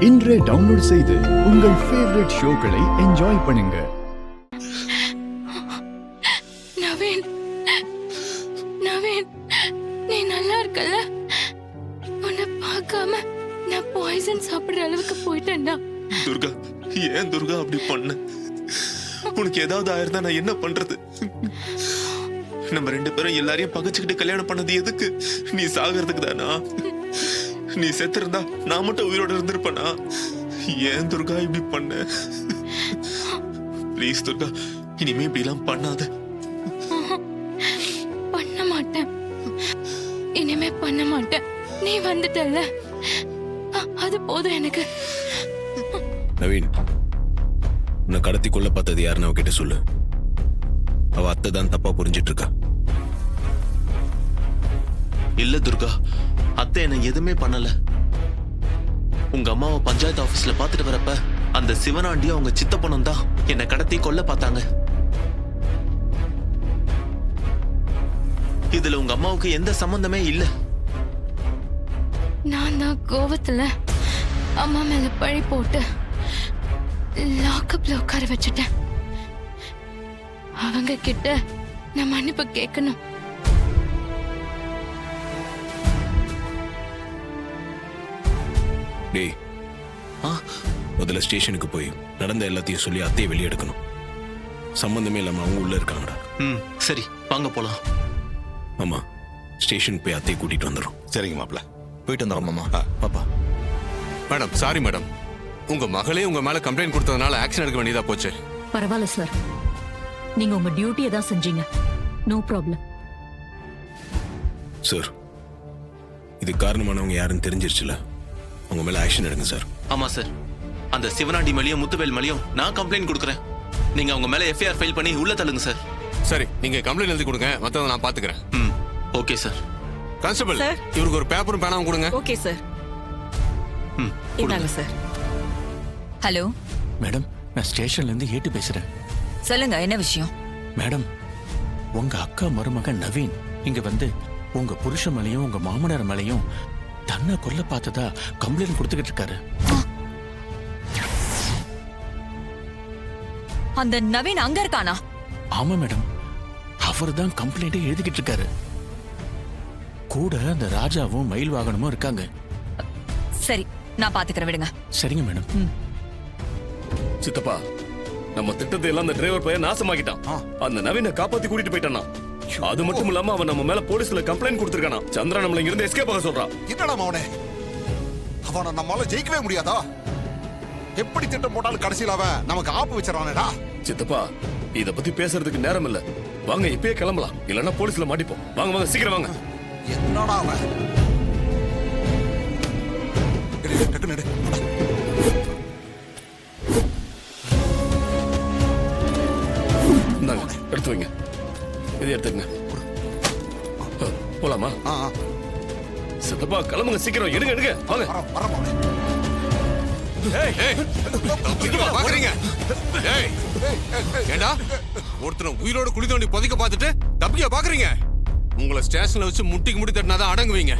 இன்றே டவுன்லோட் செய்து உங்கள் ஃபேவரட் ஷோக்களை என்ஜாய் பண்ணுங்க. நவீன், நவீன், நீ நல்லா இருக்கல? உன்னை பார்க்காம நான் பாய்சன் சாப்பிடுற அளவுக்கு போயிட்டேன்டா. துர்கா, ஏன் துர்கா அப்படி பண்ண? உனக்கு ஏதாவது ஆயிருந்தா நான் என்ன பண்றது? நம்ம ரெண்டு பேரும் எல்லாரையும் பகைச்சுக்கிட்டு கல்யாணம் பண்ணது எதுக்கு? நீ சாகிறதுக்கு தானா? நீ செத்து இருந்தா நான் மட்டும் உயிரோட இருந்திருப்பனா? ஏன் துர்கா இப்படி பண்ண? ப்ளீஸ் துர்கா, இனிமே இப்படி எல்லாம் பண்ணாத. பண்ண மாட்டேன், இனிமே பண்ண மாட்டேன். நீ வந்துட்டல்ல, அது போதும் எனக்கு. நவீன், உன்னை கடத்தி கொள்ள பார்த்தது யாருன்னு அவகிட்ட சொல்லு. அவ அத்தை தான் தப்பா புரிஞ்சிட்டு இருக்கா. இல்ல துர்கா, அத்தை என்ன எதுவுமே பண்ணல. உங்க அம்மாவை பஞ்சாயத்து ஆபீஸ்ல பாத்துட்டு வரப்ப அந்த சிவனாண்டியும் அவங்க சித்தப்பனும் தான் என்னை கடத்தி கொல்ல பார்த்தாங்க. இதுல உங்க அம்மாவுக்கு எந்த சம்பந்தமே இல்ல. நான் தான் கோவத்துல அம்மா மேல பழி போட்டு லாக்கப்ல உட்கார வச்சுட்டேன். அவங்க கிட்ட நான் மன்னிப்பு கேட்கணும். டேய், முதல்ல ஸ்டேஷனுக்கு போய் நடந்த எல்லாத்தையும் சொல்லி அத்தையை வெளியே எடுக்கணும். சம்பந்தமே இல்லாம அவங்க உள்ள இருக்காங்கடா. சரி, வாங்க போலாம். ஆமா, ஸ்டேஷனுக்கு போய் அத்தையை கூட்டிட்டு வந்துடும். சரிங்க மாப்ள, போயிட்டு வந்துடும் மாமா. பாப்பா. மேடம், சாரி மேடம், உங்க மகளே உங்க மேல கம்ப்ளைண்ட் கொடுத்ததுனால ஆக்ஷன் எடுக்க வேண்டியதா போச்சு. பரவாயில்ல சார், நீங்க உங்க டியூட்டியை தான் செஞ்சீங்க. No problem sir. இது காரணமானவங்க யாருன்னு தெரிஞ்சிருச்சுல, உங்க மேல ஆக்ஷன் எடுங்க சார். ஆமா சார், அந்த சிவனாண்டி மேலையும் முத்துவேல் மேலையும் நான் கம்ப்ளைண்ட் கொடுக்குறேன். நீங்க அவங்க மேல எஃப்ஐஆர் ஃபைல் பண்ணி உள்ள தள்ளுங்க சார். சரி, நீங்க கம்ப்ளைண்ட் எழுதி கொடுங்க, மத்தத நான் பாத்துக்கிறேன். Okay sir. கான்ஸ்டபிள், இவருக்கு ஒரு பேப்பரும் பேனாவும் கொடுங்க. Okay sir. இந்தாங்க சார். ஹலோ மேடம், நான் ஸ்டேஷன்ல இருந்து ஏட்டு பேசுறேன். சொல்லுங்க, என்ன விஷயம்? மேடம், உங்க அக்கா மருமக நவீன் இங்க வந்து உங்க புருஷ மேலையும் உங்க மாமனார் மேலையும் தன்னை கொல்ல பார்த்ததா கம்ப்ளைண்ட் கொடுத்துக்கிட்டு இருக்காரு. அந்த நவீன் அங்க இருக்கானா? ஆமா மேடம், அவர் தான் கம்ப்ளைண்ட் எழுதிக்கிட்டு இருக்காரு. கூட அந்த ராஜாவும் மயில் வாகனமும் இருக்காங்க. சரி, நான் பாத்துக்கிறேன், விடுங்க. சரிங்க மேடம். சித்தப்பா, நம்ம திட்டத்தை எல்லாம் அந்த டிரைவர் பையன் நாசமாக்கிட்டான். அந்த நவீனை காப்பாத்தி கூட்டிட்டு போயிட்டானா. அது மட்டும் இல்லாம அவன் நம்ம மேல போலீஸ்ல கம்ப்ளைண்ட் கொடுத்திருக்கானா. சந்திரா நம்மள இங்க இருந்து எஸ்கேப் ஆக சொல்றான். என்னடா அவனே, அவனை நம்மால ஜெயிக்கவே முடியாதா? எப்படி திட்டம் போட்டாலும் கடைசியில் அவன் நமக்கு ஆப்பு வச்சிடறானேடா. சித்தப்பா, இத பத்தி பேசுறதுக்கு நேரம் இல்ல. வாங்க இப்பயே கிளம்பலாம், இல்லன்னா போலீஸ்ல மாட்டிப்போம். வாங்க வாங்க, சீக்கிரம் வாங்க. என்னடா அவன்? டக்குனு எடு. இந்தாங்க, எடுத்து வைங்க. இது எடுத்துக்கங்க. போலாமா? சித்தப்பா, கிளம்புங்க, சீக்கிரம் எடுங்க எடுங்க. வாங்க. பாக்குறீங்க? ஏண்டா ஒருத்தனை உயிரோட குழி தோண்டி புதைக்க பார்த்துட்டு தப்பிக்க பாக்குறீங்க? உங்களை ஸ்டேஷன்ல வச்சு முட்டிக்கு முடி தட்டினாதான் அடங்குவீங்க.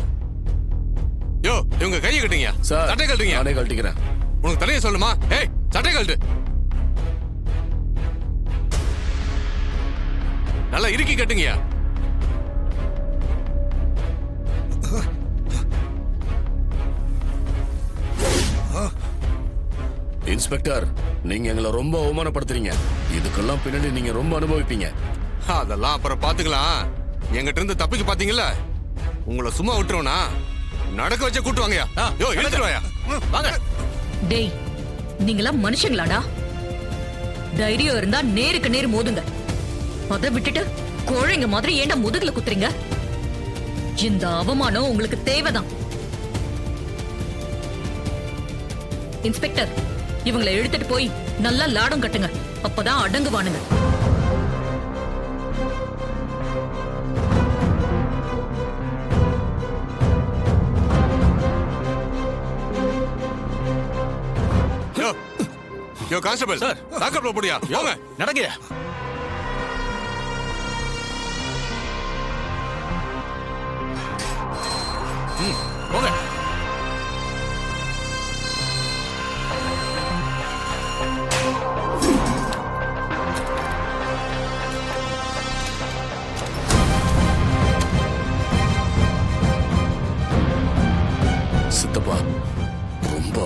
யோ, இவங்க கையை கட்டுங்க. சட்டை கட்டுங்க. நானே கழட்டிக்கிறேன். உனக்கு தலையை சொல்லுமா? ஏய், சட்டை கழட்டு. நல்லா இறுக்கி கட்டுங்க. இன்ஸ்பெக்டர், நீங்க எங்களை ரொம்ப அவமானப்படுத்துறீங்க. இதுக்கெல்லாம் பின்னாடி நீங்க ரொம்ப அனுபவிப்பீங்க. அதெல்லாம் அப்புறம் பாத்துக்கலாம். எங்கிட்ட இருந்து தப்பிக்க பாத்தீங்கல்ல, உங்களை சும்மா விட்டுருவனா? நடக்க வச்ச கூட்டு வாங்கயா. யோ, இழுத்துட்டு வாயா. வாங்க. டேய், நீங்களா மனுஷங்களாடா? தைரியம் இருந்தா நேருக்கு நேர் மோதுங்க. அதை விட்டுட்டு கோழைங்க மாதிரி ஏண்டா முதுகுல குத்துறீங்க? இந்த அவமானம் உங்களுக்கு தேவைதான். இன்ஸ்பெக்டர், இவங்களை எடுத்துட்டு போய் நல்லா லாடம் கட்டுங்க. அப்பதான் அடங்குவானுங்க. யோ கான்ஸ்டபிள் சார், லாக்கப்ல போடியா. போங்க, நடங்க. போங்க.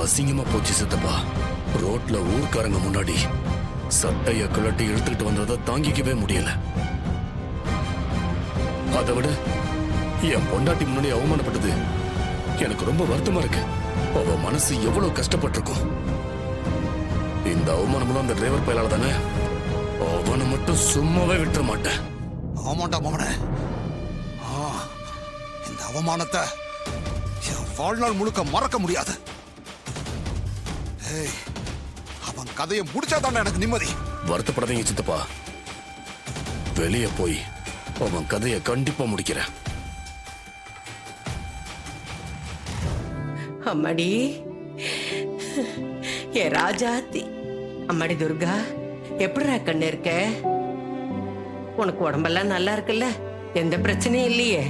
அசிங்கமா போச்சு சித்தப்பா. ரோட்ல ஊர்க்காரங்க முன்னாடி சட்டைய கழட்டி இழுத்துக்கிட்டு வந்ததை தாங்கிக்கவே முடியல. அதை விட என் பொண்டாட்டி முன்னாடி அவமானப்பட்டது எனக்கு ரொம்ப வருத்தமா இருக்கு. அவ மனசு எவ்வளவு கஷ்டப்பட்டிருக்கும். இந்த அவமானம்லாம் அந்த டிரைவர் பயலால தானே. அவனை மட்டும் சும்மாவே விட்டுற மாட்டேன். ஆமாண்டா மவனே, இந்த அவமானத்தை என் வாழ்நாள் முழுக்க மறக்க முடியாது. ஏய், அவன் கதையை முடிச்சாதானே எனக்கு நிம்மதி. வருத்தப்படாதீங்க சித்தப்பா. வெளியே போய் அவன் கதையை கண்டிப்பா முடிக்கிறேன். அம்மாடி ஏ ராஜாத்தி, அம்மாடி துர்கா, எப்படிடா கண்ணு இருக்க? உனக்கு உடம்பெல்லாம் நல்லா இருக்குல்ல? எந்த பிரச்சனையும் இல்லையே?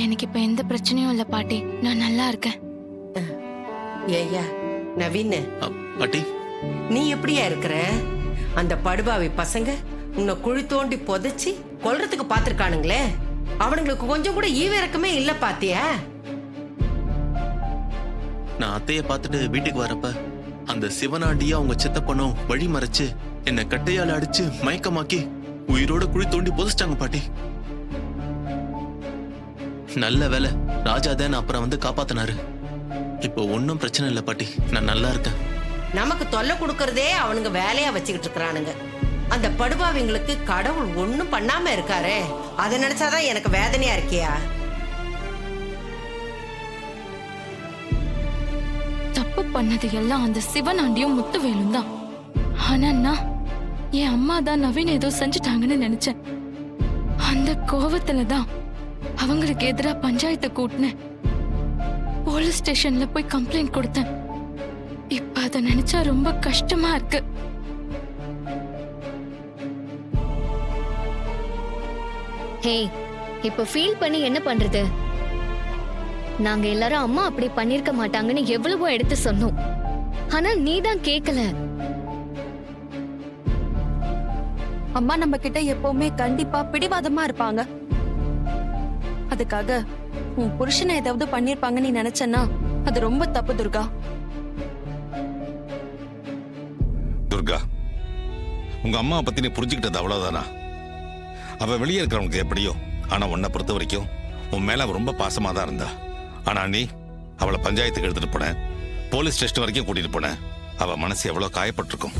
எனக்கு இப்ப எந்த பிரச்சனையும் இல்ல பாட்டி, நான் நல்லா இருக்கேன். ஏய்யா நவீன், பாட்டி நீ எப்படியா இருக்கிற? அந்த படுபாவி பசங்க உன்னை குழி தோண்டி புதைச்சி கொல்றதுக்கு பாத்திருக்கானுங்களே, அவனுங்களுக்கு கொஞ்சம் கூட ஈவிரக்கமே இல்ல பாத்தியா? நான் அத்தைய பார்த்துட்டு வீட்டுக்கு வரப்ப அந்த சிவனாண்டியா அவங்க சித்தப்பனும் வழி மறைச்சு என்ன கட்டையால அடிச்சு மயக்கமாக்கி உயிரோட குழி தோண்டி புதைச்சிட்டாங்க பாட்டி. நல்ல வேலை ராஜா தான் அப்புறம் வந்து காப்பாத்தினாரு. இப்போ ஒன்னும் பிரச்சனை இல்லை பாட்டி, நான் நல்லா இருக்கேன். நமக்கு தொல்லை கொடுக்கறதே அவனுங்க வேலையா வச்சுக்கிட்டு இருக்கிறானுங்க. அந்த படுபாவிங்களுக்கு கடவுள் ஒண்ணும் பண்ணாம இருக்காரே, அதை நினைச்சாதான் எனக்கு வேதனையா இருக்கியா? தப்பு பண்ணது எல்லாம் அந்த சிவனாண்டியும் முத்துவேலும் தான். ஆனா நான் என் அம்மா தான் நவீன் ஏதோ செஞ்சுட்டாங்கன்னு நினைச்சேன். அந்த கோவத்துல தான் அவங்களுக்கு எதிரா பஞ்சாயத்தை கூட்டினேன். போலீஸ் ஸ்டேஷன்ல போய் கம்ப்ளைண்ட் கொடுத்தேன். இப்ப அதை நினைச்சா ரொம்ப கஷ்டமா இருக்கு. ஹே, இப்ப ஃபீல் பண்ணி என்ன பண்றது? நாங்க எல்லாரும் அம்மா அப்படி பண்ணிருக்க மாட்டாங்கன்னு எவ்வளவோ எடுத்து சொன்னோம். ஆனா நீ தான் கேக்கல. அம்மா நம்ம கிட்ட எப்பவுமே கண்டிப்பா பிடிவாதமா இருப்பாங்க. அதுக்காக உன் புருஷனை ஏதாவது பண்ணிருப்பாங்க நீ நினைச்சனா அது ரொம்ப தப்பு துர்கா. துர்கா, உங்க அம்மா பத்தி நீ புரிஞ்சுக்கிட்டது அவ்வளவுதானா? அவ வெளியே இருக்கிறவங்களுக்கு எப்படியோ, ஆனா உன்னை பொறுத்த வரைக்கும் உன் மேல அவ ரொம்ப பாசமா தான் இருந்தா. ஆனா நீ அவளை பஞ்சாயத்துக்கு எடுத்துட்டு போன, போலீஸ் ஸ்டேஷன் வரைக்கும் கூட்டிட்டு போன. அவ மனசு எவ்வளவு காயப்பட்டிருக்கும்.